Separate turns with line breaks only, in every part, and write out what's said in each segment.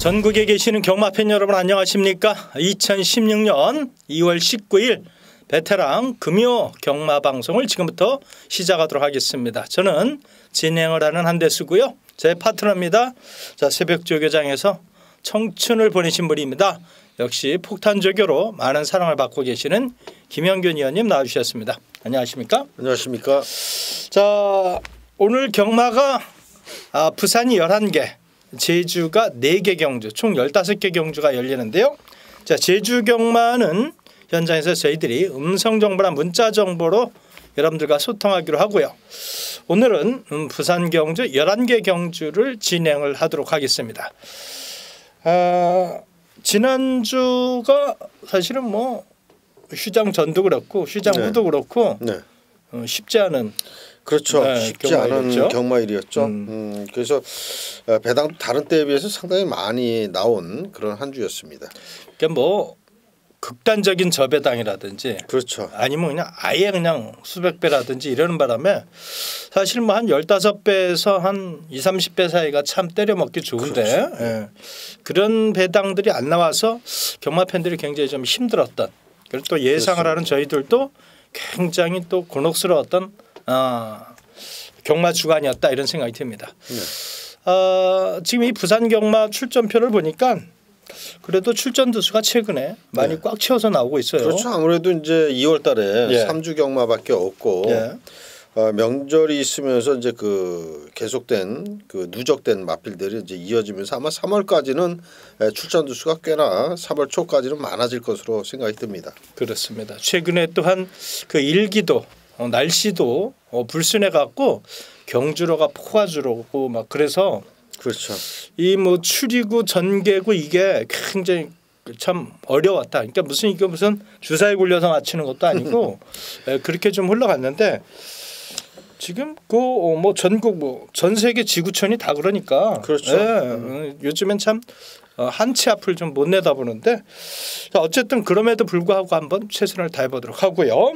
전국에 계시는 경마팬 여러분 안녕하십니까? 2016년 2월 19일 베테랑 금요 경마방송을 지금부터 시작하도록 하겠습니다. 저는 진행을 하는 한대수고요. 제 파트너입니다. 자, 새벽조교장에서 청춘을 보내신 분입니다. 역시 폭탄조교로 많은 사랑을 받고 계시는 김영균 의원님 나와주셨습니다. 안녕하십니까?
안녕하십니까?
자, 오늘 경마가 부산이 11개, 제주가 4개 경주, 총 15개 경주가 열리는데요. 자, 제주 경마는 현장에서 저희들이 음성 정보나 문자 정보로 여러분들과 소통하기로 하고요. 오늘은 부산 경주 11개 경주를 진행을 하도록 하겠습니다. 지난주가 사실은 뭐 휴장 전도 그렇고 휴장 후도 그렇고
네.
쉽지 않은
그렇죠.
네,
쉽지 않은 경마일이었죠. 그래서 배당 다른 때에 비해서 상당히 많이 나온 그런 한 주였습니다.
그러니까 뭐 극단적인 저배당이라든지
그렇죠.
아니면 그냥 아예 그냥 수백 배라든지 이러는 바람에 사실 뭐 한 15배에서 한 20, 30배 사이가 참 때려 먹기 좋은데
그렇죠.
예. 그런 배당들이 안 나와서 경마 팬들이 굉장히 좀 힘들었던, 그리고 또 예상을
그렇습니다.
하는 저희들도 굉장히 또 곤혹스러웠던 경마 주간이었다 이런 생각이 듭니다.
네.
지금 이 부산 경마 출전표를 보니까 그래도 출전 두수가 최근에 많이
네.
꽉 채워서 나오고 있어요.
그렇죠. 아무래도 이제 2월달에
예.
3주 경마밖에 없고
예.
명절이 있으면서 이제 그 계속된 그 누적된 마필들이 이제 이어지면서 아마 3월까지는 출전 두수가 꽤나 3월 초까지는 많아질 것으로 생각이 듭니다.
그렇습니다. 최근에 또한 그 일기도 날씨도 불순해 갖고 경주로가 포화주로고 막 그래서
그렇죠.
이 뭐 추리구 전개구 이게 굉장히 참 어려웠다. 그러니까 무슨 이게 무슨 주사에 굴려서 맞추는 것도 아니고 그렇게 좀 흘러갔는데 지금 그 뭐 전국 뭐 전 세계 지구촌이 다 그러니까
그렇죠.
요즘엔 참 한 치 앞을 좀 못 내다보는데 자, 어쨌든 그럼에도 불구하고 한번 최선을 다해보도록 하고요.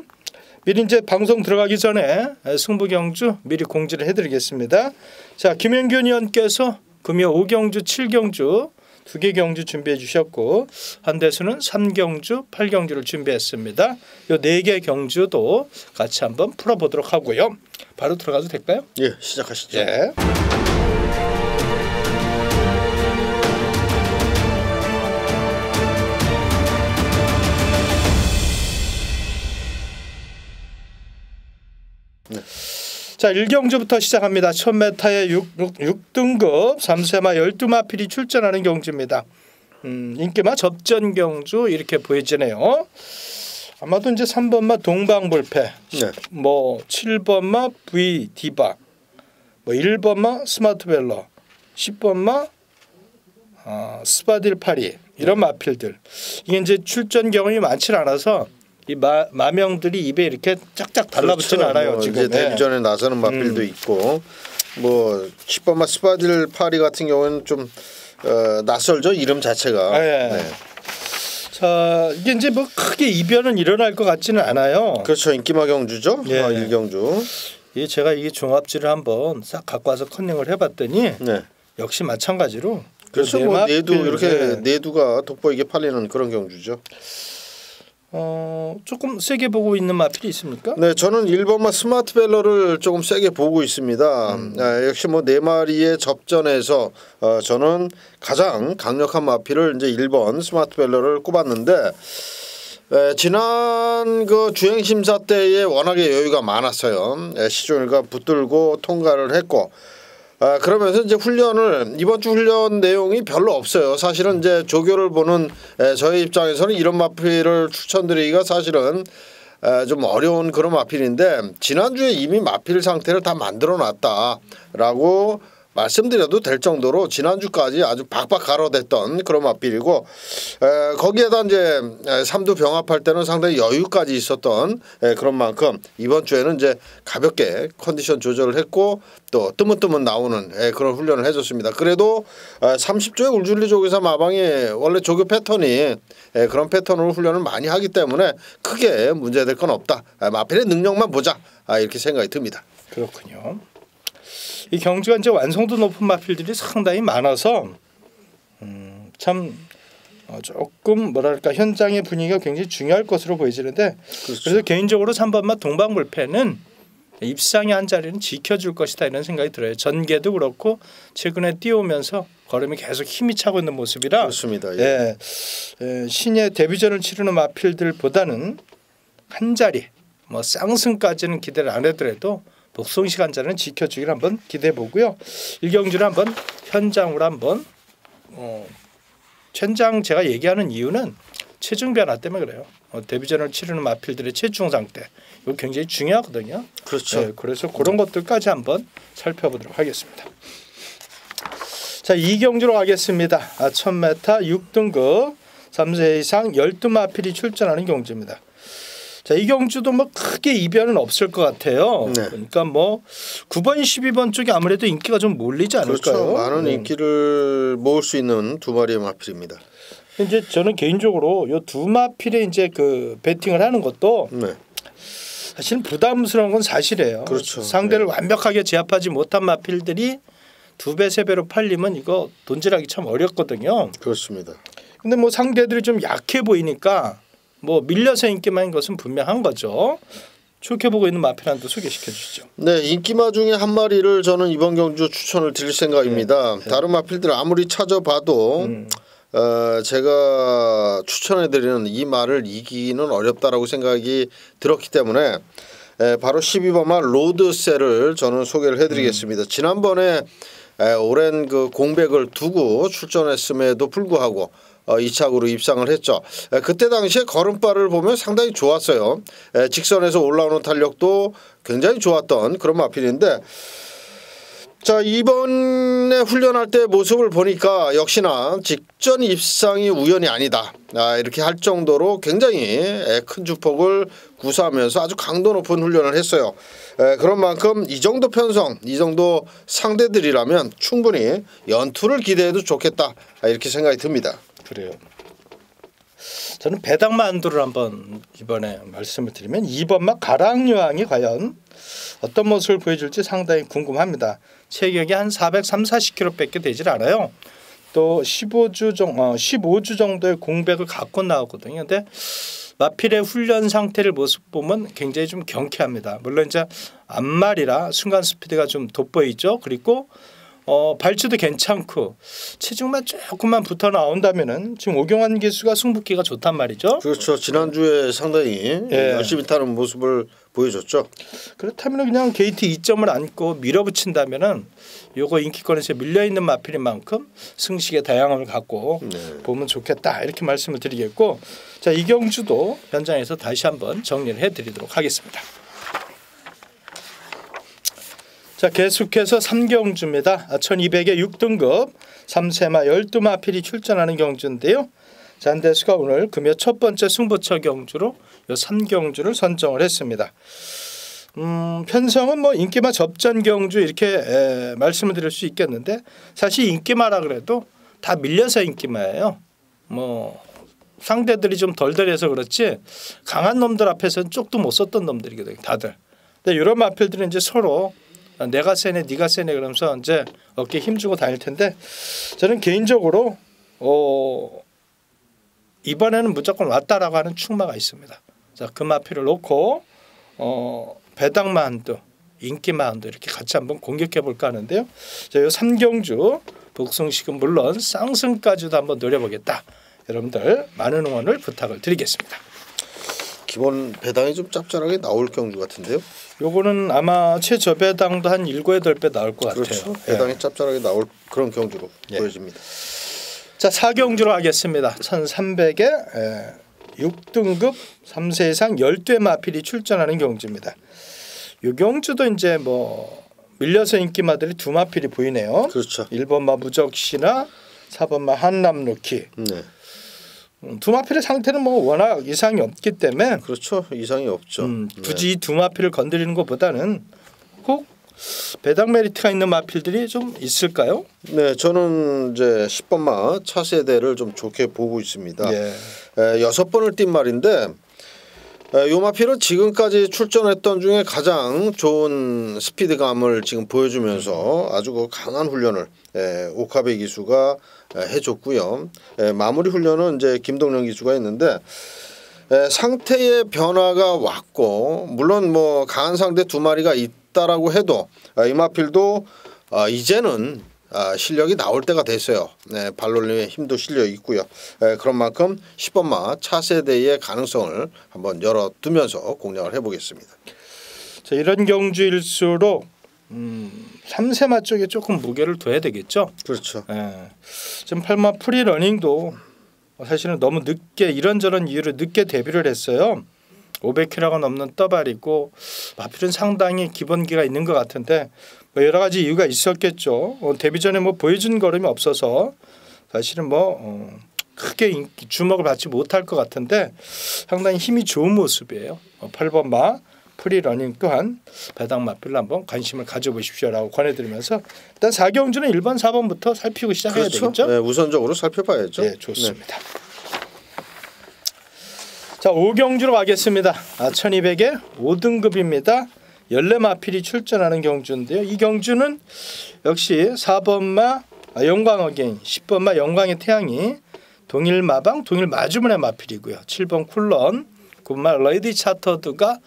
미리 이제 방송 들어가기 전에 승부 경주 미리 공지를 해드리겠습니다. 자, 김영균 의원께서 금요 5경주, 7경주 2개 경주 준비해 주셨고 한대수는 3경주, 8경주를 준비했습니다. 이 4개 경주도 같이 한번 풀어보도록 하고요. 바로 들어가도 될까요?
예, 시작하시죠.
예.
네.
자, 1경주부터 시작합니다. 1000m의 6등급 3세마 12마필이 출전하는 경주입니다. 인기마 접전 경주 이렇게 보여지네요. 아마도 이제 3번마 동방불패,
네.
뭐 7번마 V 디바, 뭐 1번마 스마트벨러, 10번마 스바딜 파리 이런 마필들. 이게 이제 출전 경험이 많지 않아서 이 마명들이 입에 이렇게 짝짝 달라붙지는
그렇죠.
않아요.
뭐
지금
이제 데뷔전에 나서는 마필도 있고 뭐 10번마 스바딜 파리 같은 경우는 좀 낯설죠, 이름 자체가.
네.
네.
자, 이게 이제 뭐 크게 이변은 일어날 것 같지는 않아요.
그렇죠. 인기마 경주죠.
예.
1경주.
제가 이 종합지를 한번 싹 갖고 와서 컨닝을 해봤더니
네.
역시 마찬가지로
그렇죠. 뭐 내두 이렇게 내두가 돋보이게 팔리는 그런 경주죠.
조금 세게 보고 있는 마필이 있습니까?
네, 저는 1번마 스마트벨러를 조금 세게 보고 있습니다. 역시 뭐 4마리의 접전에서 저는 가장 강력한 마필을 이제 1번 스마트벨러를 꼽았는데 지난 그 주행 심사 때에 워낙에 여유가 많았어요. 시종일관 붙들고 통과를 했고. 그러면서 이제 훈련을 이번 주 훈련 내용이 별로 없어요. 사실은 이제 조교를 보는 저희 입장에서는 이런 마필을 추천드리기가 사실은 좀 어려운 그런 마필인데 지난주에 이미 마필 상태를 다 만들어 놨다라고 말씀드려도 될 정도로 지난주까지 아주 박박 가로댔던 그런 마필이고 거기에다 이제 삼두 병합할 때는 상당히 여유까지 있었던 그런 만큼 이번 주에는 이제 가볍게 컨디션 조절을 했고 또 뜨문뜨문 나오는 그런 훈련을 해줬습니다. 그래도 30조의 울줄리 조교사 마방이 원래 조교 패턴이 그런 패턴으로 훈련을 많이 하기 때문에 크게 문제될 건 없다. 마필의 능력만 보자 이렇게 생각이 듭니다.
그렇군요. 이 경주가 이제 완성도 높은 마필들이 상당히 많아서 참 조금 뭐랄까 현장의 분위기가 굉장히 중요할 것으로 보여지는데
그렇죠.
그래서 개인적으로 3번마 동방불패는 입상의 한 자리는 지켜줄 것이다 이런 생각이 들어요. 전개도 그렇고 최근에 뛰어오면서 걸음이 계속 힘이 차고 있는 모습이라
그렇습니다. 예.
신예 데뷔전을 치르는 마필들보다는 한 자리 뭐 쌍승까지는 기대를 안 하더라도 복송식 한 자리는 지켜주기를 한번 기대해 보고요. 일경주를 한번 현장으로 한번 현장 제가 얘기하는 이유는 체중 변화 때문에 그래요. 데뷔전을 치르는 마필들의 체중 상태 이거 굉장히 중요하거든요.
그렇죠.
네, 그래서 그런 것들까지 한번 살펴보도록 하겠습니다. 자, 이경주로 가겠습니다. 1000m 6등급 3세 이상 12마필이 출전하는 경주입니다. 자, 이 경주도 뭐 크게 이변은 없을 것 같아요.
네.
그러니까 뭐 9번, 12번 쪽이 아무래도 인기가 좀 몰리지 않을까요?
그렇죠. 많은 인기를 모을 수 있는 두 마리의 마필입니다.
이제 저는 개인적으로 요 두 마필에 이제 그 배팅을 하는 것도
네.
사실 부담스러운 건 사실이에요.
그렇죠.
상대를 완벽하게 제압하지 못한 마필들이 2배, 3배로 팔리면 이거 돈질하기 참 어렵거든요.
그렇습니다.
근데 뭐 상대들이 좀 약해 보이니까 뭐 밀려서 인기만인 것은 분명한 거죠. 좋게 보고 있는 마필 한도 소개시켜 주시죠.
네, 인기마 중에 한 마리를 저는 이번 경주 추천을 드릴 생각입니다. 다른 마필들 아무리 찾아봐도 제가 추천해드리는 이 말을 이기기는 어렵다라고 생각이 들었기 때문에 바로 12번마 로드셀을 저는 소개를 해드리겠습니다. 지난번에 오랜 그 공백을 두고 출전했음에도 불구하고 2착으로 입상을 했죠. 그때 당시에 걸음발을 보면 상당히 좋았어요. 직선에서 올라오는 탄력도 굉장히 좋았던 그런 마필인데 자, 이번에 훈련할 때 모습을 보니까 역시나 직전 입상이 우연이 아니다. 이렇게 할 정도로 굉장히 큰 주폭을 구사하면서 아주 강도 높은 훈련을 했어요. 그런 만큼 이 정도 편성, 이 정도 상대들이라면 충분히 연투를 기대해도 좋겠다. 이렇게 생각이 듭니다.
그래요. 저는 배당만두를 한번 이번에 말씀을 드리면 2번마 가랑유황이 과연 어떤 모습을 보여줄지 상당히 궁금합니다. 체격이 한 430-40kg밖에 되질 않아요. 또 15주 정도의 공백을 갖고 나오거든요. 근데 마필의 훈련 상태를 모습 보면 굉장히 좀 경쾌합니다. 물론 이제 앞말이라 순간 스피드가 좀 돋보이죠. 그리고 발주도 괜찮고 체중만 조금만 붙어 나온다면은 지금 오경환 기수가 승부기가 좋단 말이죠.
그렇죠. 지난주에 상당히 열심히 타는 모습을 보여줬죠.
그렇다면 그냥 게이트 2점을 안고 밀어붙인다면은 요거 인기권에서 밀려 있는 마필인 만큼 승식의 다양함을 갖고 보면 좋겠다 이렇게 말씀을 드리겠고, 자, 이경주도 현장에서 다시 한번 정리를 해드리도록 하겠습니다. 자, 계속해서 3경주입니다. 1200의 6등급 3세마 12마필이 출전하는 경주인데요. 잔대수가 오늘 금요 첫 번째 승부처 경주로 요 3경주를 선정을 했습니다. 편성은 뭐 인기마 접전 경주 이렇게 말씀을 드릴 수 있겠는데 사실 인기마라 그래도 다 밀려서 인기마예요. 뭐 상대들이 좀 덜덜해서 그렇지 강한 놈들 앞에서는 쪽도 못 썼던 놈들이거든요, 다들. 근데 이런 마필들은 이제 서로 내가 세네 네가 세네 그러면서 이제 어깨에 힘주고 다닐 텐데 저는 개인적으로 이번에는 무조건 왔다라고 하는 충마가 있습니다. 자, 그 마필을 놓고 배당만두, 인기만두 이렇게 같이 한번 공격해 볼까 하는데요. 자, 이 3경주 복승식은 물론 쌍승까지도 한번 노려보겠다. 여러분들 많은 응원을 부탁을 드리겠습니다.
기본 배당이 좀 짭짤하게 나올 경주 같은데요.
요거는 아마 최저배당도 한 7, 8배 나올 것
그렇죠.
같아요.
배당이 짭짤하게 나올 그런 경주로 보여집니다.
자, 4경주로 하겠습니다. 1300에 6등급 3세 이상 12회 마필이 출전하는 경주입니다. 이 경주도 이제 뭐 밀려서 인기마들이 두 마필이 보이네요.
그렇죠.
1번마 무적시나 4번마 한남루키.
네.
두 마필의 상태는 뭐 워낙 이상이 없기 때문에
그렇죠. 이상이 없죠.
굳이 두 마필을 건드리는 것보다는 꼭 배당 메리트가 있는 마필들이 좀 있을까요?
네, 저는 이제 10번마 차세대를 좀 좋게 보고 있습니다. 6번을 뛴 말인데 요 마필은 지금까지 출전했던 중에 가장 좋은 스피드감을 지금 보여주면서 아주 그 강한 훈련을 오카베 기수가 해줬고요. 마무리 훈련은 이제 김동령 기수가 했는데 상태의 변화가 왔고 물론 뭐 강한 상대 두 마리가 있다라고 해도 이 마필도 이제는 실력이 나올 때가 됐어요. 발놀림의 힘도 실려 있고요. 그런 만큼 10번마 차세대의 가능성을 한번 열어두면서 공략을 해보겠습니다.
자, 이런 경주일수록 3세마 쪽에 조금 무게를 둬야 되겠죠.
그렇죠.
지금 8마 프리러닝도 사실은 너무 늦게 이런저런 이유로 늦게 데뷔를 했어요. 500kg가 넘는 떠발이고 마필은 상당히 기본기가 있는 것 같은데 뭐 여러 가지 이유가 있었겠죠. 데뷔 전에 뭐 보여준 걸음이 없어서 사실은 뭐 크게 주목을 받지 못할 것 같은데 상당히 힘이 좋은 모습이에요. 8번마 프리러닝 또한 배당 마필로 한번 관심을 가져보십시오라고 권해드리면서 일단 4경주는 1번, 4번부터 살피고 시작해야
그렇죠.
되겠죠.
네, 우선적으로 살펴봐야죠.
네, 좋습니다. 자, 5경주로 가겠습니다. 1200에 5등급입니다. 14마필이 출전하는 경주인데요. 이 경주는 역시 4번마 영광어게인, 10번마 영광의 태양이 동일마방, 동일마주문의 마필이고요. 7번 쿨런, 9번마 레이디 차터드가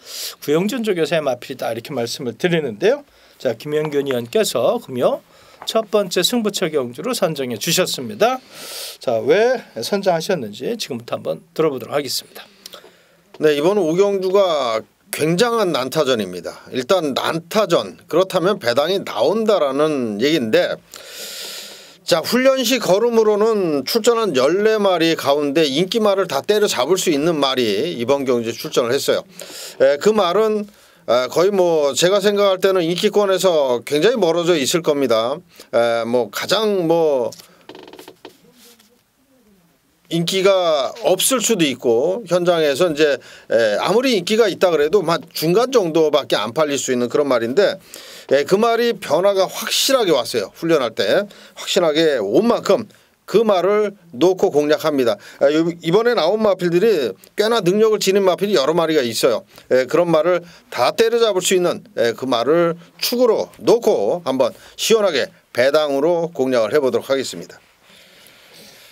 구영준 쪽에서의 마필이다 이렇게 말씀을 드리는데요. 자, 김영균 의원께서 금요 첫 번째 승부처 경주로 선정해 주셨습니다. 자, 왜 선정하셨는지 지금부터 한번 들어보도록 하겠습니다.
네, 이번 5경주가 굉장한 난타전입니다. 일단 난타전 그렇다면 배당이 나온다라는 얘기인데 자, 훈련시 걸음으로는 출전한 14마리 가운데 인기말을 다 때려잡을 수 있는 말이 이번 경주에 출전을 했어요. 그 말은 거의 뭐 제가 생각할 때는 인기권에서 굉장히 멀어져 있을 겁니다. 뭐 가장 뭐 인기가 없을 수도 있고 현장에서 이제 아무리 인기가 있다 그래도 한 중간 정도밖에 안 팔릴 수 있는 그런 말인데 그 말이 변화가 확실하게 왔어요. 훈련할 때 확실하게 온 만큼 그 말을 놓고 공략합니다. 이번에 나온 마필들이 꽤나 능력을 지닌 마필이 여러 마리가 있어요. 그런 말을 다 때려잡을 수 있는 그 말을 축으로 놓고 한번 시원하게 배당으로 공략을 해보도록 하겠습니다.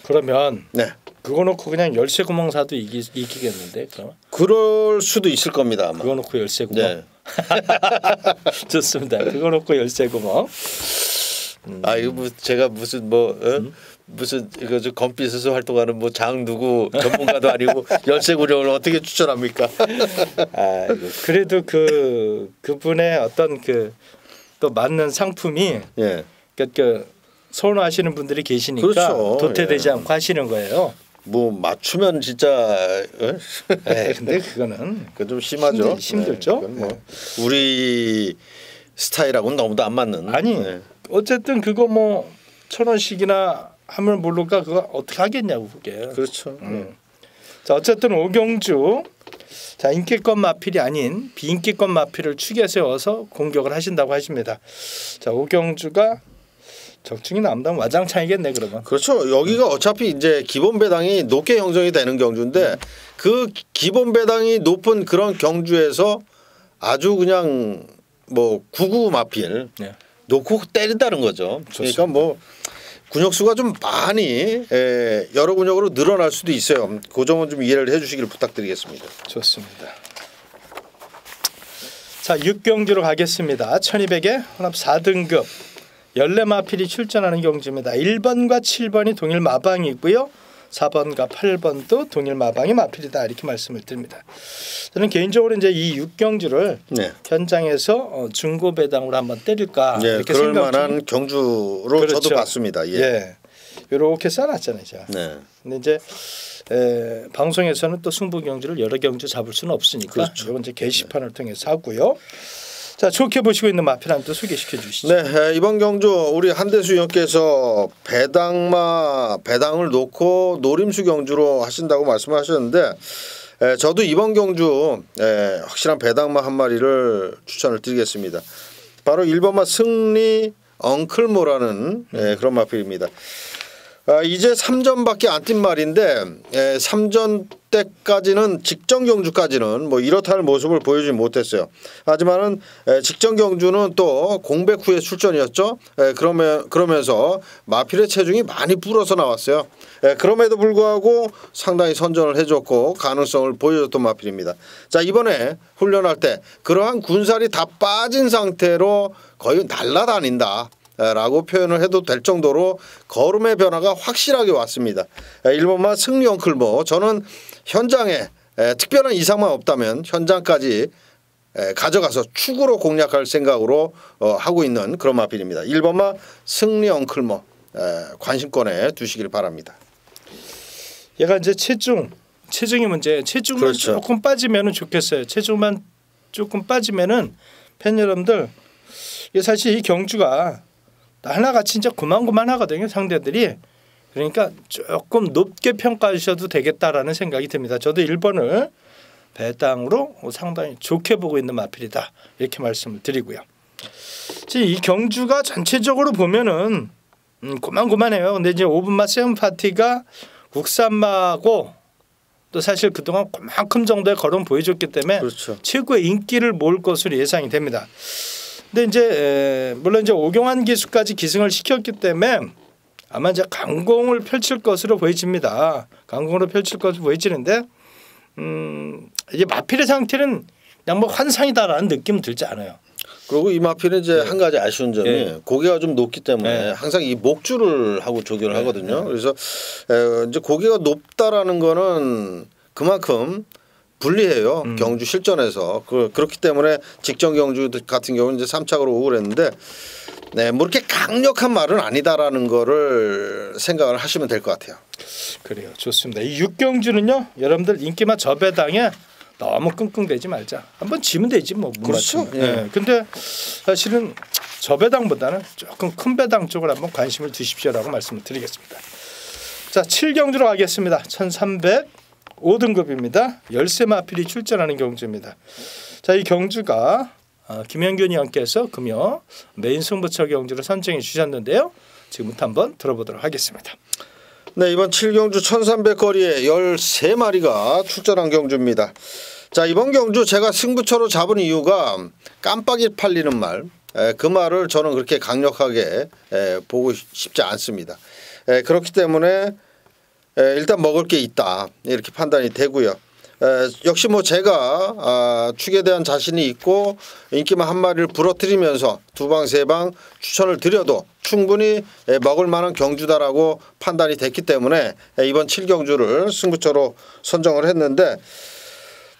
그러면
네.
그거 놓고 그냥 열쇠 구멍 사도 이기겠는데 그럼?
그럴 수도 있을 겁니다. 아마.
그거 놓고 열쇠 구멍.
네.
좋습니다. 그거 놓고 열쇠 구멍.
아 이거 뭐 제가 무슨 뭐 무슨 이거 저 검빛에서 활동하는 뭐 장 누구 전문가도 아니고 열쇠 구멍을 어떻게 추천합니까?
아 그래도 그분의 어떤 그 또 맞는 상품이
예.
그 선호하시는 분들이 계시니까
그렇죠.
도태되지
예.
않고 하시는 거예요.
뭐 맞추면 진짜
네, 근데 그거는
그건 좀 심하죠.
힘들죠.
네, 뭐 우리 스타일하고는 너무도 안 맞는.
아니
네.
어쨌든 그거 뭐 1,000원씩이나 하면 모를까 그거 어떻게 하겠냐고 그게.
그렇죠.
자 어쨌든 오경주 자 인기권 마필이 아닌 비인기권 마필을 축에 세워서 공격을 하신다고 하십니다. 자 오경주가 적중이 남다면 와장창이겠네 그러면.
그렇죠. 여기가 어차피 이제 기본 배당이 높게 형성이 되는 경주인데 그 기본 배당이 높은 그런 경주에서 아주 그냥 뭐 구구 마필
네.
놓고 때린다는 거죠.
좋습니다.
그러니까 뭐 근육수가 좀 많이 여러 근육으로 늘어날 수도 있어요. 그 점은 좀 이해를 해주시기를 부탁드리겠습니다.
좋습니다. 자 6경주로 가겠습니다. 1200에 혼합 4등급 14마필이 출전하는 경주입니다. 1번과 7번이 동일 마방이고요. 4번과 8번도 동일 마방이 마필이다 이렇게 말씀을 드립니다. 저는 개인적으로 이제 이 6경주를
네.
현장에서 중고 배당으로 한번 때릴까
네,
이렇게
그럴
생각
만한 경주로
그렇죠.
저도 봤습니다. 예.
예. 이렇게 써놨잖아요, 제가.
네.
근데 이제 방송에서는 또 승부 경주를 여러 경주 잡을 수는 없으니까
그렇죠.
이건 이제 게시판을 통해서 하고요. 자 좋게 보시고 있는 마필 한번 또 소개시켜 주시죠.
네, 이번 경주 우리 한대수 의원께서 배당을 놓고 노림수 경주로 하신다고 말씀하셨는데 저도 이번 경주 확실한 배당마 한 마리를 추천을 드리겠습니다. 바로 1번마 승리 엉클모라는 그런 마필입니다. 이제 3전밖에 안 뛴 말인데 3전 때까지는 직전 경주까지는 뭐 이렇다 할 모습을 보여주지 못했어요. 하지만은 직전 경주는 또 공백 후에 출전이었죠. 그러면서 마필의 체중이 많이 불어서 나왔어요. 그럼에도 불구하고 상당히 선전을 해줬고 가능성을 보여줬던 마필입니다. 자, 이번에 훈련할 때 그러한 군살이 다 빠진 상태로 거의 날아다닌다 라고 표현을 해도 될 정도로 걸음의 변화가 확실하게 왔습니다. 1번마 승리 엉클모, 저는 현장에 특별한 이상만 없다면 현장까지 가져가서 축으로 공략할 생각으로 하고 있는 그런 마필입니다. 1번마 승리 엉클모, 관심권에 두시길 바랍니다.
얘가 이제 체중이 문제. 체중만
그렇죠.
조금 빠지면은 좋겠어요. 체중만 조금 빠지면은 팬 여러분들, 이게 사실 이 경주가 하나같이 진짜 고만고만하거든요, 상대들이. 그러니까 조금 높게 평가해 주셔도 되겠다라는 생각이 듭니다. 저도 1번을 배당으로 상당히 좋게 보고 있는 마필이다, 이렇게 말씀을 드리고요. 이 경주가 전체적으로 보면은 고만고만해요. 근데 이제 5분마 세븐 파티가 국산마고 또 사실 그동안 그만큼 정도의 걸음 보여줬기 때문에
그렇죠.
최고의 인기를 모을 것으로 예상이 됩니다. 근데 이제 물론 이제 오경환 기수까지 기승을 시켰기 때문에 아마 이제 강공을 펼칠 것으로 보여집니다. 강공으로 펼칠 것으로 보여지는데 이제 마필의 상태는 그냥 뭐 환상이다라는 느낌 들지 않아요.
그리고 이 마필은 이제 한 가지 아쉬운 점이 고개가 좀 높기 때문에 항상 이 목줄을 하고 조교를 하거든요. 그래서 이제 고개가 높다라는 거는 그만큼 불리해요. 경주 실전에서. 그렇기 때문에 직전 경주 같은 경우는 이제 3착으로 오고 그랬는데 뭐 이렇게 강력한 말은 아니다라는 거를 생각을 하시면 될 것 같아요.
그래요. 좋습니다. 이 6경주는요, 여러분들 인기만 저배당에 너무 끙끙대지 말자. 한번 지면 되지 뭐.
그렇죠.
근데 사실은 저배당보다는 조금 큰 배당 쪽을 한번 관심을 두십시오라고 말씀을 드리겠습니다. 자, 7경주로 가겠습니다. 1305등급입니다. 열세 마필이 출전하는 경주입니다. 자, 이 경주가 김현균 의원께서 금요 메인 승부처 경주를 선정해 주셨는데요. 지금부터 한번 들어보도록 하겠습니다.
네, 이번 7경주 1300거리에 13마리가 출전한 경주입니다. 자, 이번 경주 제가 승부처로 잡은 이유가 깜빡이 팔리는 말, 그 말을 저는 그렇게 강력하게 보고 싶지 않습니다. 그렇기 때문에 일단 먹을 게 있다, 이렇게 판단이 되고요. 역시 뭐 제가 축에 대한 자신이 있고 인기만 한 마리를 부러뜨리면서 두 방 세 방 추천을 드려도 충분히 먹을 만한 경주다라고 판단이 됐기 때문에 이번 7경주를 승부처로 선정을 했는데,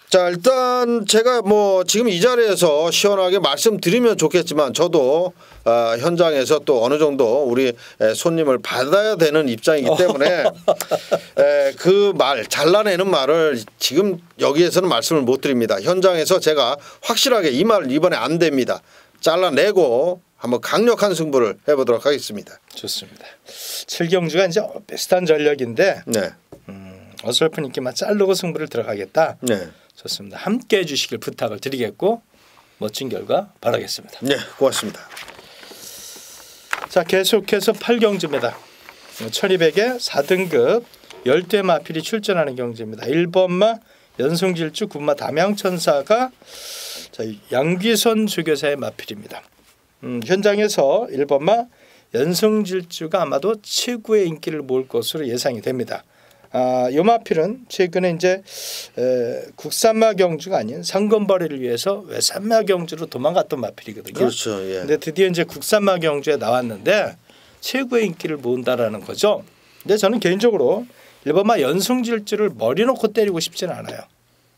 자, 일단 제가 뭐 지금 이 자리에서 시원하게 말씀드리면 좋겠지만 저도 현장에서 또 어느 정도 우리 손님을 받아야 되는 입장이기 때문에 그 말, 잘라내는 말을 지금 여기에서는 말씀을 못 드립니다. 현장에서 제가 확실하게 이 말 이번에 안 됩니다. 잘라내고 한번 강력한 승부를 해보도록 하겠습니다.
좋습니다. 7경주가 이제 비슷한 전략인데 어설픈 인기만 자르고 승부를 들어가겠다.
네.
좋습니다. 함께 해주시길 부탁을 드리겠고 멋진 결과 바라겠습니다.
네, 고맙습니다.
자, 계속해서 8경주입니다. 1200에 4등급 열대 마필이 출전하는 경주입니다. 1번마 연승질주 9마 담양천사가 양귀선 주교사의 마필입니다. 현장에서 1번마 연승질주가 아마도 최고의 인기를 모을 것으로 예상이 됩니다. 이 마필은 최근에 이제 국산마 경주가 아닌 상금벌이를 위해서 외산마 경주로 도망갔던 마필이거든요.
그렇죠. 예.
근데 드디어 이제 국산마 경주에 나왔는데 최고의 인기를 모은다라는 거죠. 근데 저는 개인적으로 1번마 연승질주를 머리 놓고 때리고 싶지는 않아요.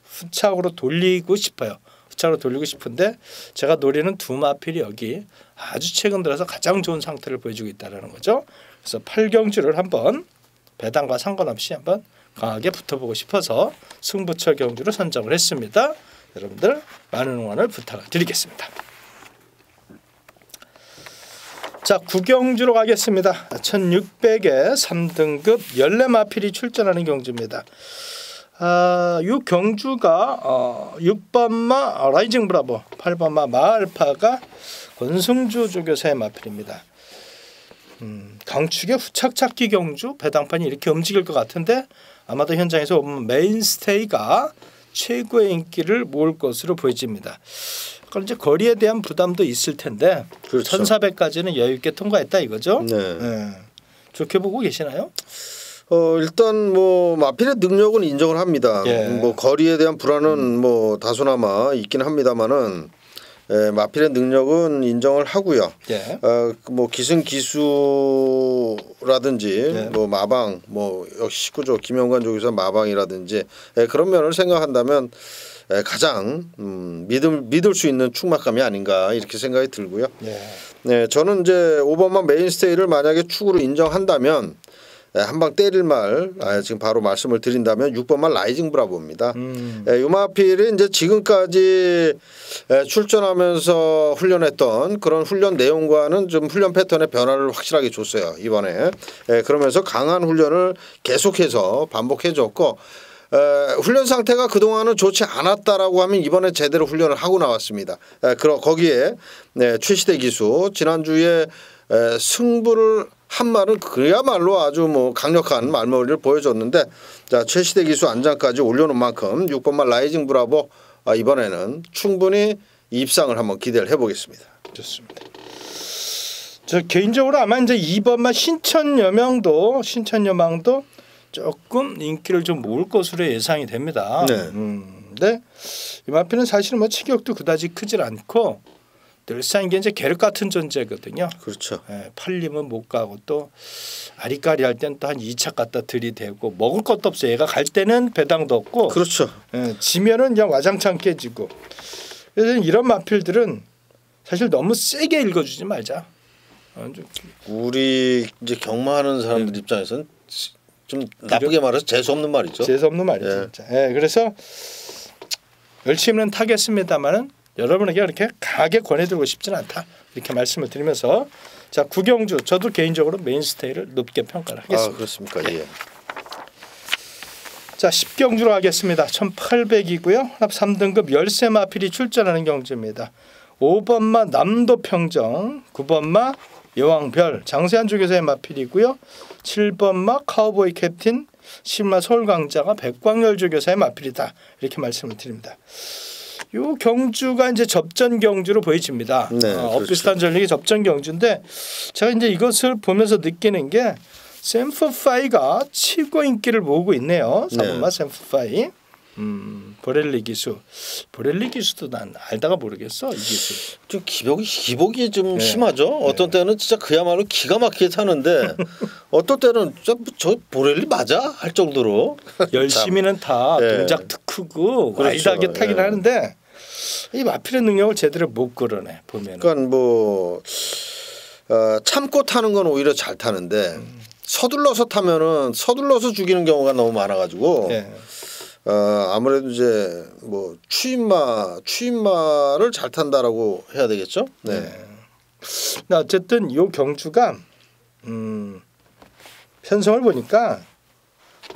후착으로 돌리고 싶어요. 후착으로 돌리고 싶은데 제가 노리는 두 마필이 여기 아주 최근 들어서 가장 좋은 상태를 보여주고 있다는 거죠. 그래서 8경주를 한번 배당과 상관없이 한번 강하게 붙어보고 싶어서 승부처 경주로 선정을 했습니다. 여러분들 많은 응원을 부탁을 드리겠습니다. 자, 9경주로 가겠습니다. 1600에 3등급 14마필이 출전하는 경주입니다. 이 경주가 6번마 라이징 브라보, 8번마 마알파가 권승주 조교사의 마필입니다. 강축의 후착착기 경주 배당판이 이렇게 움직일 것 같은데 아마도 현장에서 보면 메인스테이가 최고의 인기를 모을 것으로 보여집니다. 그럼 이제 거리에 대한 부담도 있을 텐데
그렇죠.
1,400까지는 여유 있게 통과했다 이거죠.
네.
네. 좋게 보고 계시나요?
일단 뭐 마필의 능력은 인정을 합니다.
예.
뭐 거리에 대한 불안은 뭐 다소나마 있긴 합니다만은 마필의 능력은 인정을 하고요.
예.
뭐 기승기수라든지
예.
뭐 마방 뭐 역시 19조 김영관 조교사 마방이라든지 그런 면을 생각한다면 가장 믿을 수 있는 축막감이 아닌가 이렇게 생각이 들고요.
예.
네, 저는 이제 5번만 메인스테이를 만약에 축으로 인정한다면 한방 때릴 말 지금 바로 말씀을 드린다면 6번만 라이징 브라보입니다. 유마필이 이제 지금까지 출전하면서 훈련했던 그런 훈련 내용과는 좀 훈련 패턴의 변화를 확실하게 줬어요 이번에. 그러면서 강한 훈련을 계속해서 반복해줬고 훈련 상태가 그동안은 좋지 않았다라고 하면 이번에 제대로 훈련을 하고 나왔습니다. 거기에 최시대 기수 지난주에 승부를 한 말은 그야말로 아주 뭐 강력한 말머리를 보여줬는데 자 최시대 기수 안장까지 올려놓은 만큼 6번말 라이징 브라보 이번에는 충분히 입상을 한번 기대를 해보겠습니다.
좋습니다. 저 개인적으로 아마 이제 2번만 신천여망도 조금 인기를 좀 모을 것으로 예상이 됩니다.
네.
근데 이마피는 사실은 뭐 체격도 그다지 크질 않고 늘상 이게 이제 계륵 같은 존재거든요.
그렇죠.
팔림은 못 가고 또 아리까리 할 때는 또 한 2차 갖다 들이대고 먹을 것도 없어요. 얘가 갈 때는 배당도 없고
그렇죠.
지면은 그냥 와장창 깨지고. 그래서 이런 마필들은 사실 너무 세게 읽어주지 말자.
우리 이제 경마하는 사람들 입장에서는 좀 나쁘게 말해서 재수 없는 말이죠.
재수 없는 말이죠. 진짜. 그래서 열심히는 타겠습니다만은 여러분에게 그렇게 강하게 권해드리고 싶지는 않다 이렇게 말씀을 드리면서 자 구경주 저도 개인적으로 메인스테이를 높게 평가를 하겠습니다.
그렇습니까? 예.
자 10경주로 하겠습니다. 1800이고요. 합 3등급 열세 마필이 출전하는 경주입니다. 5번마 남도평정, 9번마 여왕별 장세한 조교사의 마필이고요. 7번마 카우보이 캡틴, 10마 서울강자가 백광열 조교사의 마필이다 이렇게 말씀을 드립니다. 요 경주가 이제 접전 경주로 보여집니다.
네,
엇비슷한 전력이 접전 경주인데 제가 이제 이것을 보면서 느끼는 게 샘프파이가 최고 인기를 모으고 있네요. 4번마 샘프파이. 보렐리 기수도 난 알다가 모르겠어 이 기수.
좀 기복이 좀 심하죠. 어떤 때는 진짜 그야말로 기가 막히게 타는데 어떤 때는 저 보렐리 맞아 할 정도로
열심히는 타 동작도 크고
그렇죠.
와이드하게 타긴 하는데 이 마필의 능력을 제대로 못 끌어내 보면.
그러니까 뭐 참고 타는 건 오히려 잘 타는데 서둘러서 타면은 서둘러서 죽이는 경우가 너무 많아가지고. 아무래도 이제 뭐 추임마를 잘 탄다라고 해야 되겠죠. 네.
근데 어쨌든 이 경주가 편성을 보니까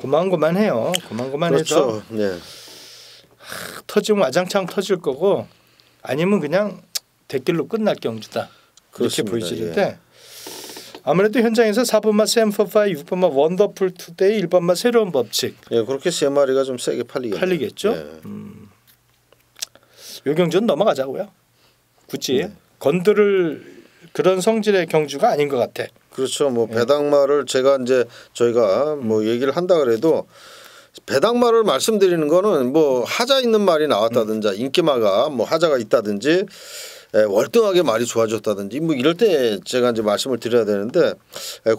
고만고만해요. 고만고만해서
그렇죠. 네.
터지면 와장창 터질 거고 아니면 그냥 대길로 끝날 경주다. 그렇게 보여지는데 아무래도 현장에서 4번마 샘퍼파이, 6번마 원더풀 투데이, 1번마 새로운 법칙.
그렇게 세 마리가 좀 세게
팔리겠죠. 요 경주는 넘어가자고요. 굳이 건드릴 그런 성질의 경주가 아닌 것 같아.
그렇죠. 뭐 배당마를 제가 이제 저희가 뭐 얘기를 한다 그래도 배당마를 말씀드리는 거는 뭐 하자 있는 말이 나왔다든지 인기마가 뭐 하자가 있다든지 월등하게 말이 좋아졌다든지 뭐 이럴 때 제가 이제 말씀을 드려야 되는데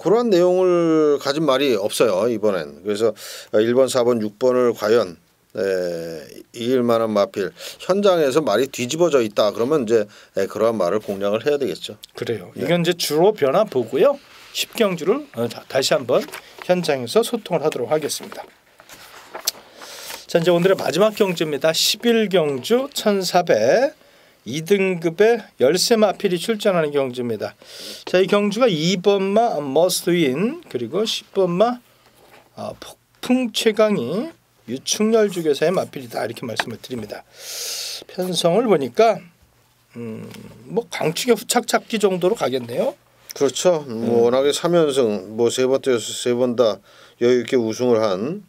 그러한 내용을 가진 말이 없어요 이번엔. 그래서 1번, 4번, 6번을 과연 이길 만한 마필 현장에서 말이 뒤집어져 있다 그러면 이제 그러한 말을 공략을 해야 되겠죠.
그래요. 이건 이제 주로 변화 보고요. 10경주를 다시 한번 현장에서 소통을 하도록 하겠습니다. 자 이제 오늘의 마지막 경주입니다. 11경주 1400 2등급의 열세 마필이 출전하는 경주입니다. 자, 이 경주가 2번마 머스트 윈 그리고 10번마 폭풍 최강이 유충렬 주교사의 마필이다 이렇게 말씀을 드립니다. 편성을 보니까 뭐 강축의 후착착기 정도로 가겠네요.
그렇죠. 뭐 워낙에 3연승 뭐 3번 뛰어서 3번 다 여유 있게 우승을 한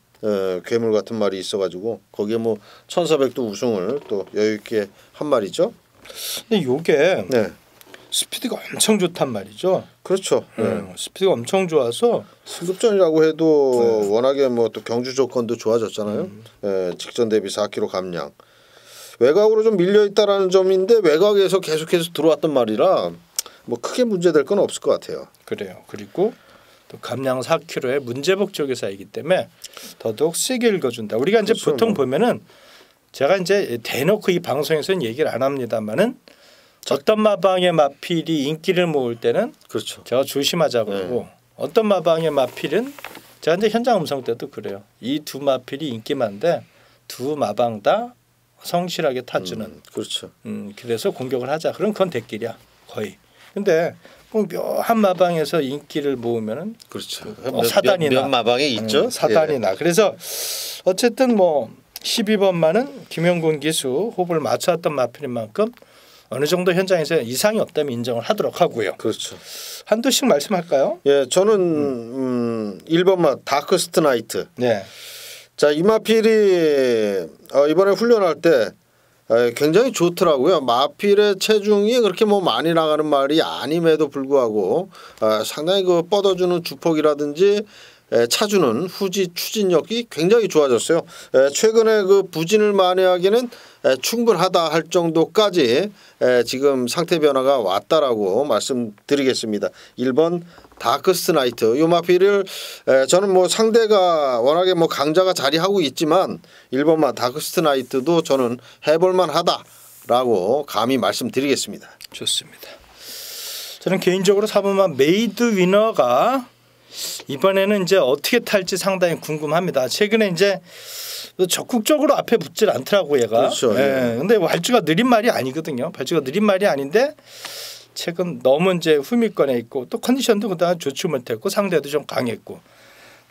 괴물 같은 말이 있어가지고 거기에 뭐 1400도 우승을 또 여유 있게 한 말이죠.
근데 요게
네.
스피드가 엄청 좋단 말이죠.
그렇죠.
스피드가 엄청 좋아서
승급전이라고 해도 워낙에 뭐 또 경주 조건도 좋아졌잖아요. 직전 대비 4km 감량. 외곽으로 좀 밀려 있다라는 점인데 외곽에서 계속해서 들어왔던 말이라 뭐 크게 문제될 건 없을 것 같아요.
그래요. 그리고 또 감량 4km의 문제복 쪽에서이기 때문에 더더욱 세게 읽어준다. 우리가 이제
그렇죠,
보통
뭐.
보면은 제가 이제 대놓고 이 방송에서는 얘기를 안 합니다만은 어떤 마방의 마필이 인기를 모을 때는
그렇죠.
제가 조심하자 그러고 어떤 마방의 마필은 제가 이제 현장 음성 때도 그래요. 이 두 마필이 인기 많은데 두 마방 다 성실하게 타주는.
그렇죠.
그래서 공격을 하자. 그럼 그건 대길이야 거의. 근데 꼭 묘한 마방에서 인기를 모으면은
그렇죠.
사단이 나.
몇 마방에 있죠.
사단이 나. 그래서 어쨌든 뭐 12번만은 김영곤 기수 호흡을 맞춰왔던 마필인 만큼 어느 정도 현장에서 이상이 없다면 인정을 하도록 하고요.
그렇죠.
한두씩 말씀할까요?
예, 저는 1번마 다크스트 나이트.
네.
자, 이 마필이 이번에 훈련할 때 굉장히 좋더라고요. 마필의 체중이 그렇게 뭐 많이 나가는 말이 아님에도 불구하고 상당히 그 뻗어주는 주폭이라든지 차주는 후지 추진력이 굉장히 좋아졌어요. 최근에 그 부진을 만회하기는 충분하다 할 정도까지 지금 상태 변화가 왔다라고 말씀드리겠습니다. 1번 다크스트 나이트. 이 마필을 저는 뭐 상대가 워낙에 뭐 강자가 자리하고 있지만 1번만 다크스트 나이트도 저는 해볼만 하다라고 감히 말씀드리겠습니다.
좋습니다. 저는 개인적으로 4번만 메이드 위너가 이번에는 이제 어떻게 탈지 상당히 궁금합니다. 최근에 이제 적극적으로 앞에 붙질 않더라고 얘가.
그렇죠.
예. 근데 발주가 느린 말이 아니거든요. 발주가 느린 말이 아닌데 최근 너무 이제 후미권에 있고 또 컨디션도 그다음 좋지 못했고 상대도 좀 강했고.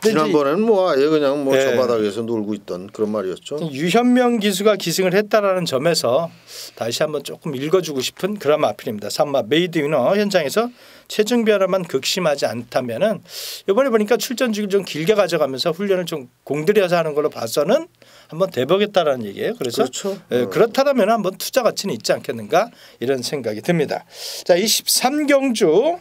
지난번에는 뭐 아예 그냥 뭐 저 바닥에서 놀고 있던 그런 말이었죠.
유현명 기수가 기승을 했다라는 점에서 다시 한번 조금 읽어주고 싶은 그런 마필입니다. 3마 메이드 위너 현장에서 체중 변화만 극심하지 않다면은 이번에 보니까 출전 주기를 좀 길게 가져가면서 훈련을 좀 공들여서 하는 걸로 봐서는 한번 돼보겠다라는 얘기예요. 그래서
그렇죠.
그렇다면 한번 투자 가치는 있지 않겠는가 이런 생각이 듭니다. 자, 11경주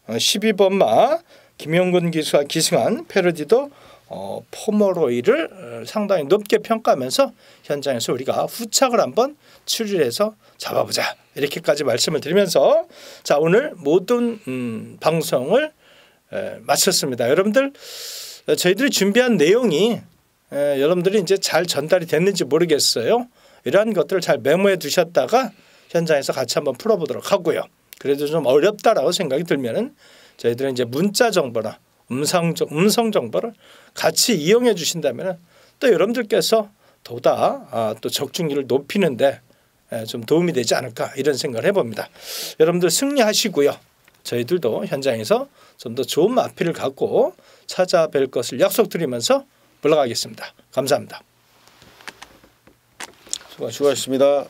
12번마 김영곤 기수가 기승한 패러디도 포머로이를 상당히 높게 평가하면서 현장에서 우리가 후착을 한번 추리해서 잡아보자 이렇게까지 말씀을 드리면서 자 오늘 모든 방송을 마쳤습니다. 여러분들 저희들이 준비한 내용이 여러분들이 이제 잘 전달이 됐는지 모르겠어요. 이러한 것들을 잘 메모해 두셨다가 현장에서 같이 한번 풀어보도록 하고요. 그래도 좀 어렵다라고 생각이 들면은 저희들은 이제 문자 정보나 음성 정보를 같이 이용해 주신다면 또 여러분들께서 보다 또 적중률을 높이는데 좀 도움이 되지 않을까 이런 생각을 해봅니다. 여러분들 승리하시고요. 저희들도 현장에서 좀 더 좋은 마필을 갖고 찾아뵐 것을 약속드리면서 물러가겠습니다. 감사합니다.
수고하셨습니다.